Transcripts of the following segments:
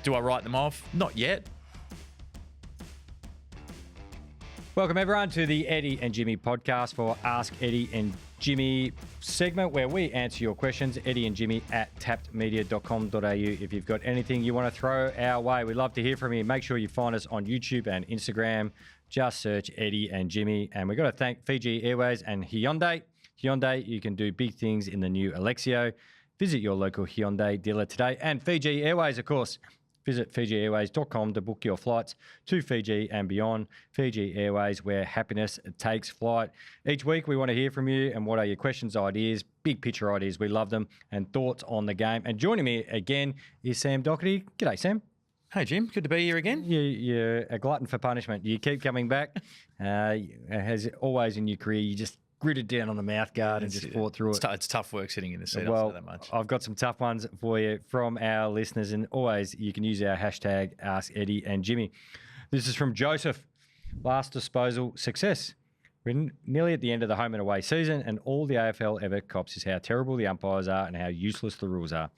Do I write them off? Not yet. Welcome, everyone, to the Eddie and Jimmy podcast for Ask Eddie and Jimmy segment where we answer your questions. Eddie and Jimmy at tappedmedia.com.au. If you've got anything you want to throw our way, we'd love to hear from you. Make sure you find us on YouTube and Instagram. Just search Eddie and Jimmy. And we've got to thank Fiji Airways and Hyundai. Hyundai, you can do big things in the new Alexio. Visit your local Hyundai dealer today. And Fiji Airways, of course. Visit FijiAirways.com to book your flights to Fiji and beyond. Fiji Airways, where happiness takes flight. Each week, we want to hear from you and what are your questions, ideas, big picture ideas. We love them, and thoughts on the game. And joining me again is Sam Docherty. G'day, Sam. Hey, Jim. Good to be here again. You're a glutton for punishment. You keep coming back. As always in your career, you just gritted down on the mouth guard and just fought through it. It's tough work sitting in the seat. Well, I'll say that much. I've got some tough ones for you from our listeners, and always you can use our hashtag Ask Eddie and Jimmy. This is from Joseph. Last disposal success. We're nearly at the end of the home and away season, and all the AFL ever cops is how terrible the umpires are and how useless the rules are.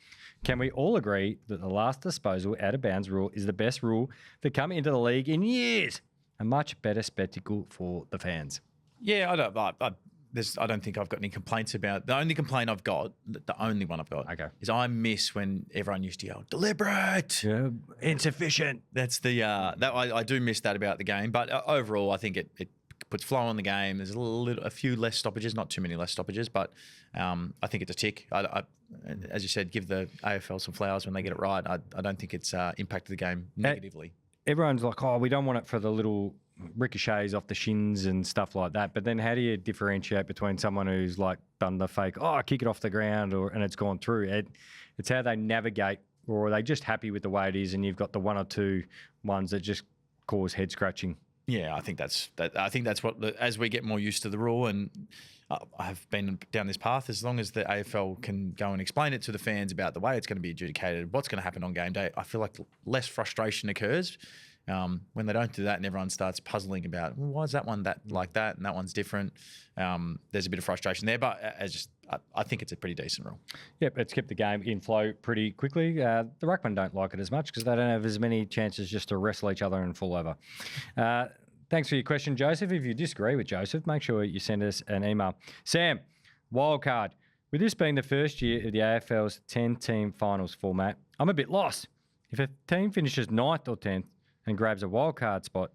Can we all agree that the last disposal out of bounds rule is the best rule to come into the league in years? A much better spectacle for the fans. Yeah, I don't think I've got any complaints about. The only complaint I've got, the only one I've got, is I miss when everyone used to yell deliberate, Insufficient. That's the I do miss that about the game. But overall, I think it puts flow on the game. There's a few less stoppages, not too many less stoppages, but I think it's a tick. As you said, give the AFL some flowers when they get it right. I don't think it's impacted the game negatively. Everyone's like, oh, we don't want it for the little ricochets off the shins and stuff like that. But then how do you differentiate between someone who's like done the fake, kick it off the ground and it's gone through? It's how they navigate, or are they just happy with the way it is and you've got the one or two ones that just cause head scratching? Yeah, I think that's what, as we get more used to the rule, and I've been down this path, as long as the AFL can go and explain it to the fans about the way it's going to be adjudicated, what's going to happen on game day, I feel like less frustration occurs. When they don't do that and everyone starts puzzling about, well, why is that one like that and that one's different? There's a bit of frustration there, but I think it's a pretty decent rule. Yep, it's kept the game in flow pretty quickly. The Ruckman don't like it as much because they don't have as many chances just to wrestle each other and fall over. Thanks for your question, Joseph. If you disagree with Joseph, make sure you send us an email. Sam, wildcard. With this being the first year of the AFL's 10-team finals format, I'm a bit lost. If a team finishes 9th or 10th and grabs a wildcard spot,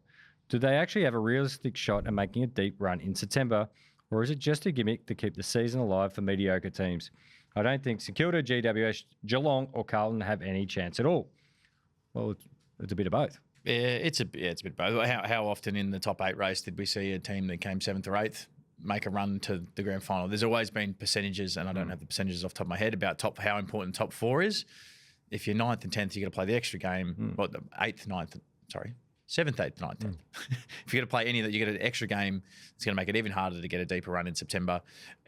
do they actually have a realistic shot at making a deep run in September, or is it just a gimmick to keep the season alive for mediocre teams? I don't think St Kilda, GWS, Geelong or Carlton have any chance at all. Well, it's a bit of both. Yeah, it's a bit of both. How often in the top 8 race did we see a team that came 7th or 8th make a run to the grand final? There's always been percentages, and I don't have the percentages off the top of my head, about how important top 4 is. If you're 9th and 10th, you've got to play the extra game. Well, the 8th, 9th, 7th, 8th, 9th, 10th. If you're going to play any of that, you get an extra game. It's going to make it even harder to get a deeper run in September.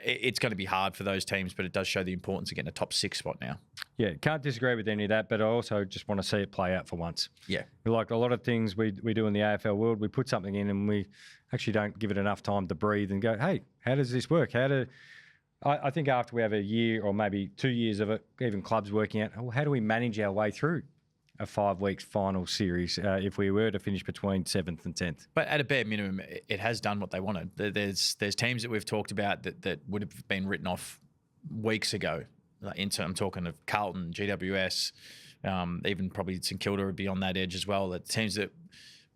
It's going to be hard for those teams, but it does show the importance of getting a top 6 spot now. Yeah, can't disagree with any of that, but I also just want to see it play out for once. Yeah. Like a lot of things we do in the AFL world, we put something in and we actually don't give it enough time to breathe and go, hey, how does this work? I think after we have a year or maybe 2 years of it, even clubs working out, how do we manage our way through a 5 weeks final series if we were to finish between 7th and 10th? But at a bare minimum, it has done what they wanted. There's teams that we've talked about that would have been written off weeks ago. I'm talking of Carlton, GWS, even probably St Kilda would be on that edge as well. The teams that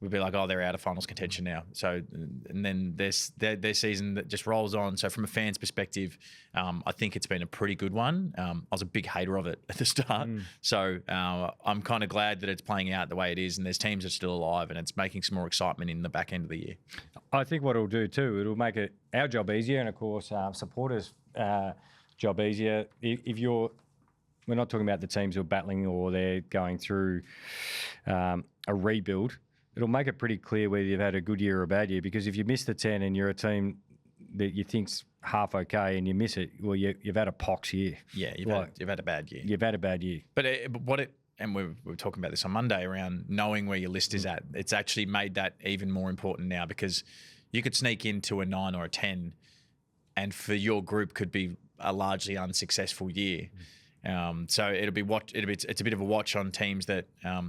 would be like, oh, they're out of finals contention now. So, and then there's their season that just rolls on. So from a fan's perspective, I think it's been a pretty good one. I was a big hater of it at the start. So I'm kind of glad that it's playing out the way it is, and there's teams that are still alive, and it's making some more excitement in the back end of the year. I think what it'll do too, it'll make our job easier, and of course supporters' job easier. We're not talking about the teams who are battling or they're going through a rebuild. It'll make it pretty clear whether you've had a good year or a bad year, because if you miss the 10 and you're a team that you think's half okay and you miss it, well, you've had a pox year. Yeah, you've had a bad year. You've had a bad year. But and we were talking about this on Monday around knowing where your list is at. It's actually made that even more important now, because you could sneak into a 9 or a 10 and for your group could be a largely unsuccessful year. So it's a bit of a watch on teams that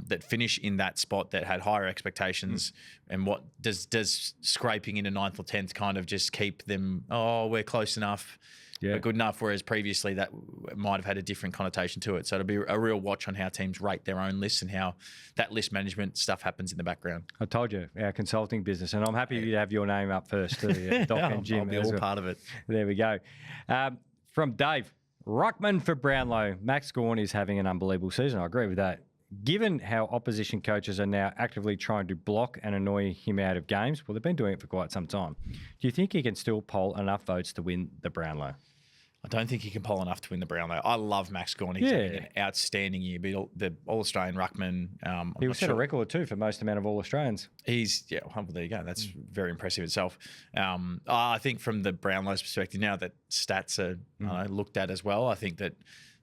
that finish in that spot that had higher expectations, and what does scraping into 9th or 10th kind of just keep them? Oh, we're close enough. Yeah. But good enough, whereas previously that might have had a different connotation to it. So it'll be a real watch on how teams rate their own lists and how that list management stuff happens in the background. I told you, our consulting business, and I'm happy to have your name up first too, Doc and Jim. I'll be all part of it. There we go. From Dave, Ruckman for Brownlow. Max Gawn is having an unbelievable season. I agree with that. Given how opposition coaches are now actively trying to block and annoy him out of games, well, they've been doing it for quite some time. Do you think he can still poll enough votes to win the Brownlow? I don't think he can poll enough to win the Brownlow. I love Max Gawn. He's having an outstanding year. The All-Australian Ruckman. He set a record too for most amount of All-Australians. Well, there you go. That's very impressive itself. I think from the Brownlow's perspective, now that stats are looked at as well, I think that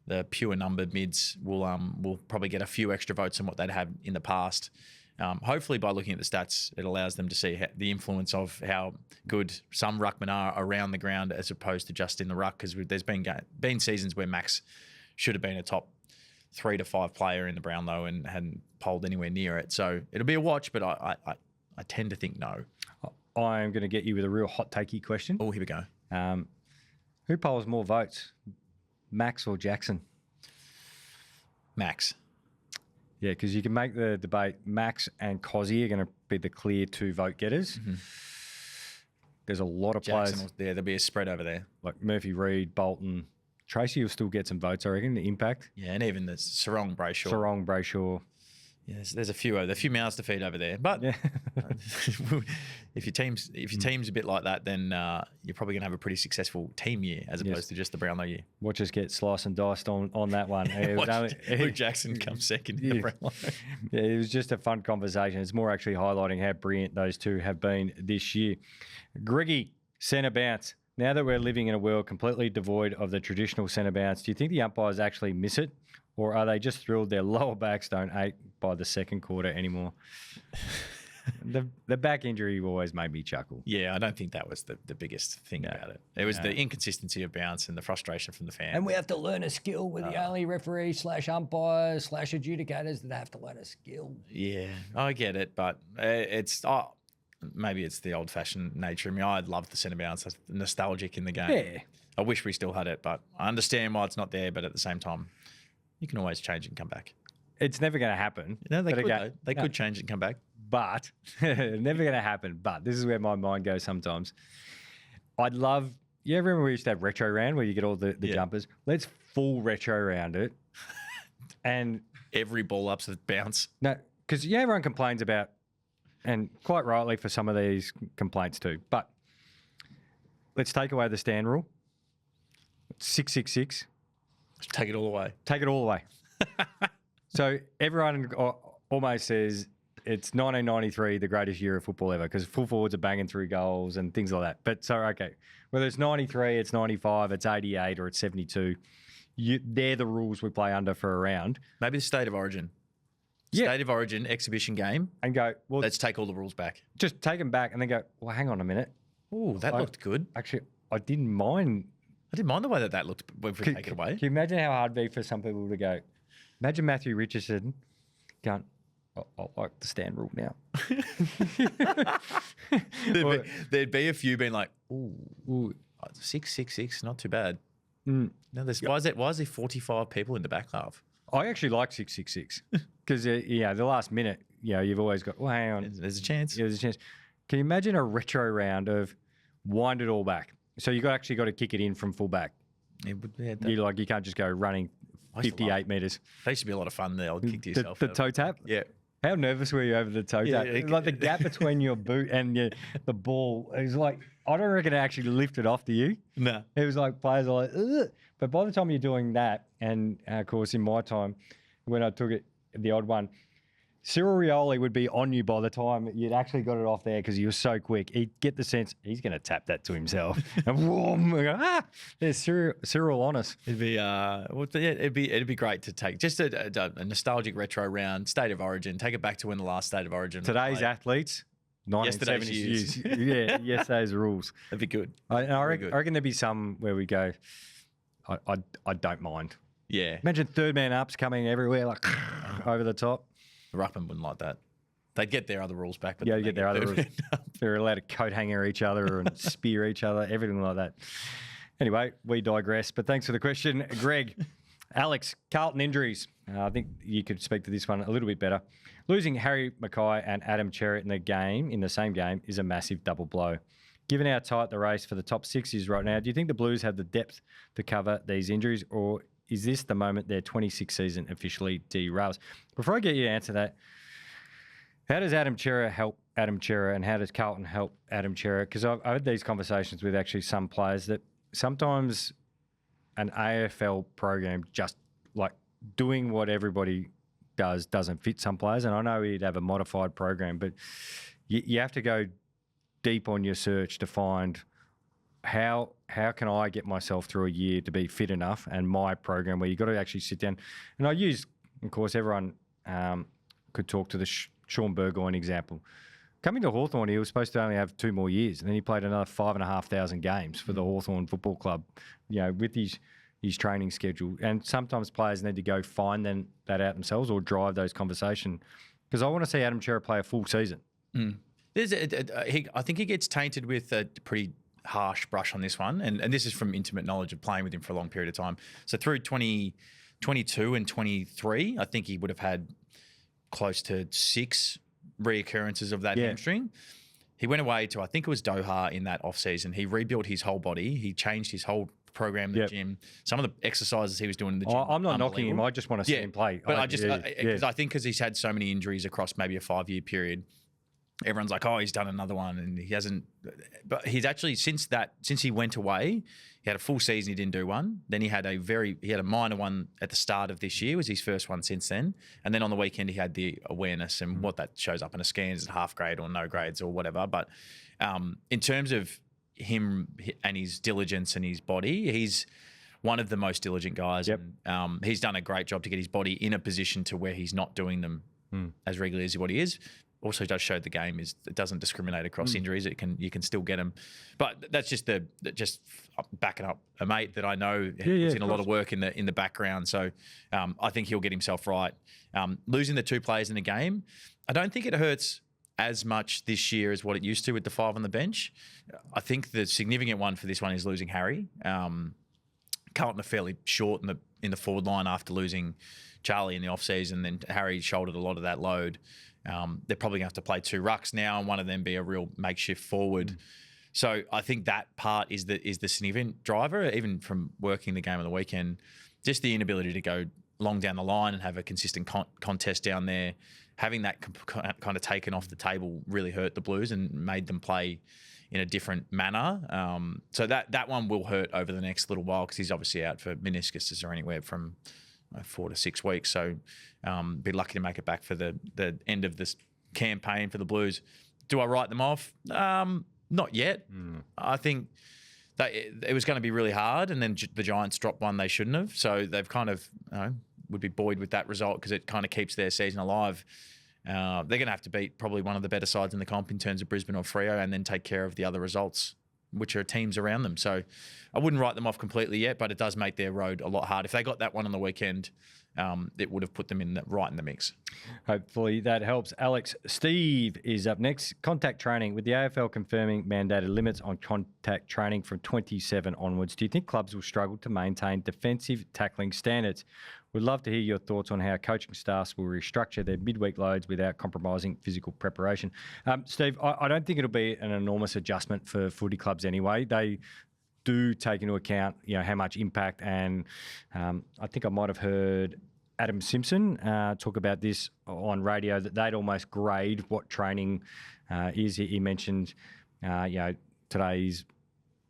the pure numbered mids will probably get a few extra votes than what they'd have in the past. Hopefully, by looking at the stats, it allows them to see the influence of how good some ruckmen are around the ground as opposed to just in the ruck. Because there's been seasons where Max should have been a top 3 to 5 player in the Brownlow and hadn't polled anywhere near it. So it'll be a watch, but I tend to think no. I'm going to get you with a real hot takey question. Oh, here we go. Who polls more votes, Max or Jackson? Max. Yeah, because you can make the debate. Max and Cozzy are going to be the clear 2 vote getters. Mm-hmm. There's a lot of Jackson players. There'll be a spread over there. Like Murphy, Reid, Bolton. Tracy will still get some votes, I reckon, the impact. Yeah, and even the Sarong, Brayshaw. Yeah, there's a few mouths to feed over there. But if your team's a bit like that, then you're probably going to have a pretty successful team year as opposed to just the Brownlow year. Watch us get sliced and diced on that one. Luke Jackson comes second in the Brownlow. Yeah, it was just a fun conversation. It's more actually highlighting how brilliant those two have been this year. Griggy, centre bounce. Now that we're living in a world completely devoid of the traditional centre bounce, do you think the umpires actually miss it? Or are they just thrilled their lower backs don't ache by the second quarter anymore? The back injury always made me chuckle. Yeah, I don't think that was the biggest thing about it. It was the inconsistency of bounce and the frustration from the fans. And we have to learn a skill. We're the only referee / umpires / adjudicators that have to learn a skill. Yeah, I get it, but maybe it's the old-fashioned nature of me. I love the centre bounce. That's nostalgic in the game. Yeah. I wish we still had it, but I understand why it's not there, but at the same time, you can always change it and come back. It's never going to happen. No, they could. Again, they could change it and come back. But never going to happen. But this is where my mind goes sometimes. I'd love. You ever remember we used to have retro round where you get all the jumpers? Let's full retro round it, and every ball ups with bounce. No, because everyone complains about, and quite rightly for some of these complaints too. But let's take away the stand rule. 666. Take it all away. Take it all away. So everyone almost says it's 1993, the greatest year of football ever, because full forwards are banging through goals and things like that. But so, okay, whether it's 93, it's 95, it's 88, or it's 72, they're the rules we play under for a round. Maybe the State of Origin. State of Origin exhibition game. And go, well, let's take all the rules back. Just take them back and then go, well, hang on a minute. Oh, that looked good. Actually, I didn't mind the way that looked when we take it away. Can you imagine how hard it'd be for some people to go? Imagine Matthew Richardson going, I like the stand rule now. There'd be a few being like, ooh, 666, not too bad. No, why is there 45 people in the back half? I actually like 666 because the last minute, you've always got, well, hang on, there's a chance. Yeah, there's a chance. Can you imagine a retro round of wind it all back? So you actually got to kick it in from full back. You can't just go running 58 metres. That used to be a lot of fun there. I'll kick to yourself. The toe tap? Yeah. How nervous were you over the toe tap? Like the gap between your boot and the ball. It was like, I don't reckon it actually lifted off to you. No. It was like players are like, ugh. But by the time you're doing that, and of course in my time, when I took it, the odd one, Cyril Rioli would be on you by the time you'd actually got it off there because he was so quick. He'd get the sense he's going to tap that to himself. And boom, there's Cyril on us. It'd be great to take just a nostalgic retro round, State of Origin, take it back to when the last State of Origin. Today's athletes, 1970s years. Yesterday's rules. That'd be good. I reckon there'd be some where we go, I don't mind. Yeah. Imagine third man ups coming everywhere, like over the top. Ruckman wouldn't like that. They'd get their other rules back. But Yeah, then you get they their other third rules. man up. They're allowed to coat hanger each other and spear each other, everything like that. Anyway, we digress. But thanks for the question, Greg. Alex, Carlton injuries. I think you could speak to this one a little bit better. Losing Harry Mackay and Adam Cherrett in the same game, is a massive double blow. Given how tight the race for the top 6 is right now, do you think the Blues have the depth to cover these injuries, or is this the moment their 26th season officially derails? Before I get you to answer that, how does Adam Cherrett help Adam Cherrett, and how does Carlton help Adam Cherrett? Because I've had these conversations with actually some players that sometimes an AFL program just like doing what everybody does doesn't fit some players. And I know he'd have a modified program, but you have to go deep on your search to find how can I get myself through a year to be fit enough, and my program where you've got to actually sit down. And I use, of course, everyone could talk to the Sean Burgoyne example. Coming to Hawthorn, he was supposed to only have 2 more years, and then he played another 5,500 games for the Hawthorn Football Club, with his training schedule. And sometimes players need to go find that out themselves or drive those conversations, because I want to see Adam Cherrett play a full season. Mm. I think he gets tainted with a pretty harsh brush on this one, and this is from intimate knowledge of playing with him for a long period of time. So through 2022 and 23, I think he would have had close to 6 reoccurrences of that hamstring. He went away to, I think it was Doha in that off-season. He rebuilt his whole body. He changed his whole program in the gym. Some of the exercises he was doing in the gym. I'm not knocking him. I just want to see him play. But I think because he's had so many injuries across maybe a 5-year period, everyone's like, oh, he's done another one, and he hasn't. But he's actually since he went away, he had a full season. He didn't do one. Then he had a minor one at the start of this year. Was his first one since then. And then on the weekend he had the awareness, and what that shows up in a scan is half grade or no grades or whatever. But in terms of him and his diligence and his body, he's one of the most diligent guys. Yep. And he's done a great job to get his body in a position to where he's not doing them as regularly as what he is. Also does show the game it doesn't discriminate across injuries. You can still get them, but that's just backing up a mate that I know puts in a lot of work in the background. So I think he'll get himself right. Losing the 2 players in the game, I don't think it hurts as much this year as what it used to with the 5 on the bench. I think the significant one for this one is losing Harry. Carlton are fairly short in the forward line after losing Charlie in the off season. Then Harry shouldered a lot of that load. They're probably going to have to play 2 rucks now, and one of them be a real makeshift forward. So I think that part is the significant driver, even from working the game on the weekend. Just the inability to go long down the line and have a consistent contest down there. Having that kind of taken off the table really hurt the Blues and made them play in a different manner. So that one will hurt over the next little while, because he's obviously out for meniscuses or anywhere from 4 to 6 weeks. So be lucky to make it back for the end of this campaign for the Blues. Do I write them off? Not yet. I think that it was going to be really hard, and then the Giants dropped one they shouldn't have. So they've kind of would be buoyed with that result, because it kind of keeps their season alive. They're going to have to beat probably one of the better sides in the comp in terms of Brisbane or Freo, and then take care of the other results, which are teams around them. So I wouldn't write them off completely yet, but it does make their road a lot harder. If they got that one on the weekend, it would have put them right in the mix. Hopefully that helps. Alex, Steve is up next. Contact training. With the AFL confirming mandated limits on contact training from 27 onwards, do you think clubs will struggle to maintain defensive tackling standards? We'd love to hear your thoughts on how coaching staffs will restructure their midweek loads without compromising physical preparation. Steve, I don't think it'll be an enormous adjustment for footy clubs anyway. They do take into account, how much impact, and I think I might have heard Adam Simpson talk about this on radio, that they'd almost grade what training is. He mentioned, today's.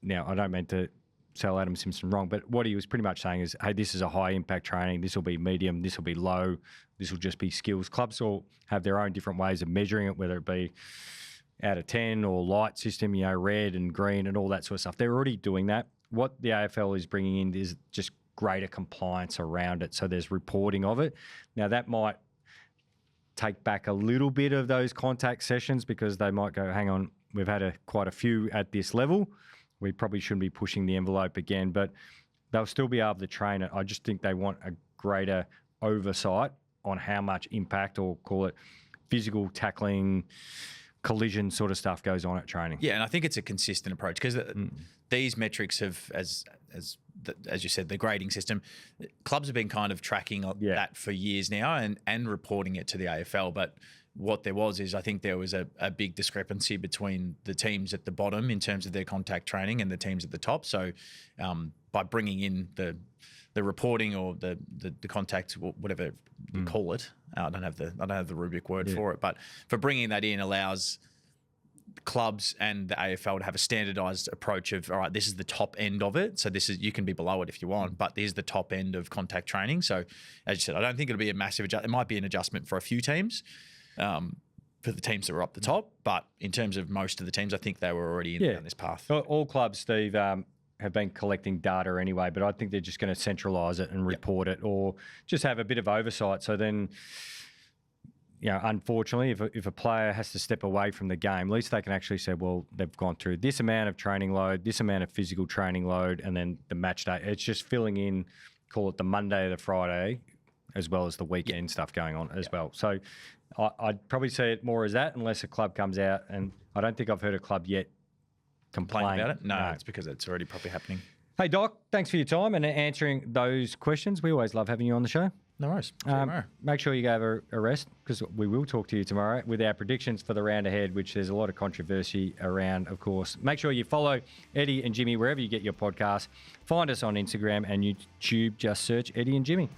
Now, I don't mean to tell Adam Simpson wrong, but what he was pretty much saying is, hey, this is a high impact training. This will be medium. This will be low. This will just be skills. Clubs all have their own different ways of measuring it, whether it be out of 10 or light system, red and green and all that sort of stuff. They're already doing that. What the AFL is bringing in is just greater compliance around it. So there's reporting of it. Now that might take back a little bit of those contact sessions, because they might go, hang on, we've had quite a few at this level. We probably shouldn't be pushing the envelope again. But they'll still be able to train it. I just think they want a greater oversight on how much impact, or call it physical tackling, collision sort of stuff goes on at training. Yeah, and I think it's a consistent approach because these metrics have, as you said, the grading system, clubs have been kind of tracking that for years now and reporting it to the AFL. But what there was is I think there was a big discrepancy between the teams at the bottom in terms of their contact training and the teams at the top. So by bringing in the reporting or the contact, whatever you call it, I don't have the rubric word for it, but for bringing that in allows clubs and the AFL to have a standardized approach of, all right, this is the top end of it. So you can be below it if you want, but there's the top end of contact training. So as you said, I don't think it'll be a massive adjustment. It might be an adjustment for a few teams, for the teams that were up the top, but in terms of most of the teams, I think they were already down this path. All clubs, Steve, have been collecting data anyway, but I think they're just going to centralise it and report it, or just have a bit of oversight. So then, unfortunately, if a player has to step away from the game, at least they can actually say, well, they've gone through this amount of training load, this amount of physical training load, and then the match day. It's just filling in, call it the Monday to the Friday, as well as the weekend stuff going on as well. So I'd probably see it more as that, unless a club comes out, and I don't think I've heard a club yet complain about it. No, it's because it's already probably happening. Hey, Doc, thanks for your time and answering those questions. We always love having you on the show. No worries. Make sure you go a rest, because we will talk to you tomorrow with our predictions for the round ahead, which there's a lot of controversy around, of course. Make sure you follow Eddie and Jimmy wherever you get your podcasts. Find us on Instagram and YouTube. Just search Eddie and Jimmy.